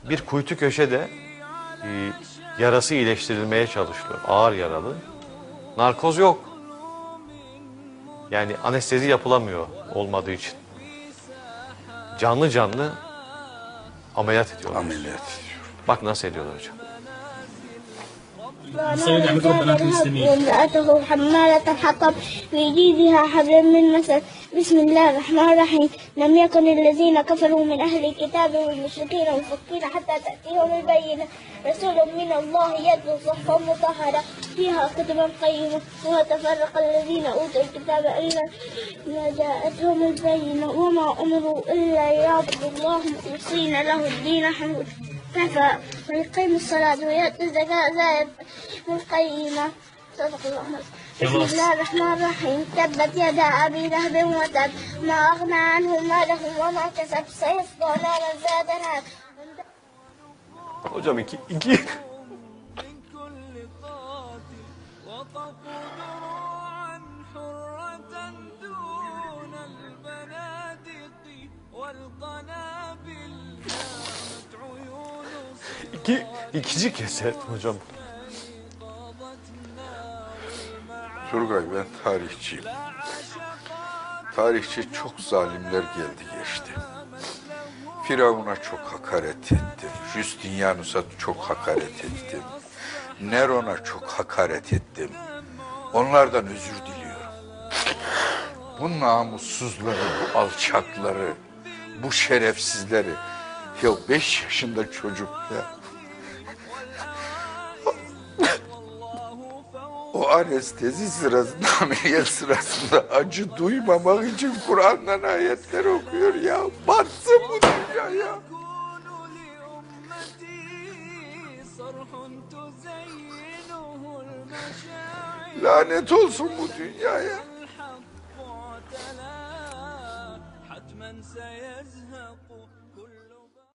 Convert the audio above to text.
bir kuytu köşede yarası iyileştirilmeye çalışılıyor. Ağır yaralı. Narkoz yok. Yani anestezi yapılamıyor olmadığı için. Canlı canlı ameliyat ediyorlar. Ameliyat ediyor. Bak nasıl ediyorlar hocam. السيد أحمد ربنا المسلمين وامرأته حمالة الحطب في جيدها حبل من مسد بسم الله الرحمن الرحيم لم يكن الذين كفروا من أهل الكتاب والمشركين منفكين حتى تأتيهم البينة رسول من الله يتلو صحفا مطهرة فيها كتب قيمة وتفرق الذين أوتوا الكتاب إلا ما جاءتهم البينة وما أمروا إلا ليعبدوا الله مخلصين له الدين حنوفا كفى ويقيم الصلاة ويؤتي الزكاة ذلك القيمة صدق الله. بسم الله الرحمن الرحيم تبت يدا أبي لهب وتب ما أغنى عنه ماله وما كسب سيصلى نارا ذات لهب. Hocam iki ikinci keser hocam. Turgay, ben tarihçiyim. Tarihçi çok zalimler geldi geçti. Firavun'a çok hakaret ettim. Justinianus'a çok hakaret ettim. Neron'a çok hakaret ettim. Onlardan özür diliyorum. Bu namussuzları, bu alçakları, bu şerefsizleri. Ya 5 yaşında çocuk ya. O anestezi sırasında, ameliyat sırasında acı duymamak için Kur'an'dan ayetler okuyor ya. Batsın bu dünya ya. Lanet olsun bu dünyaya.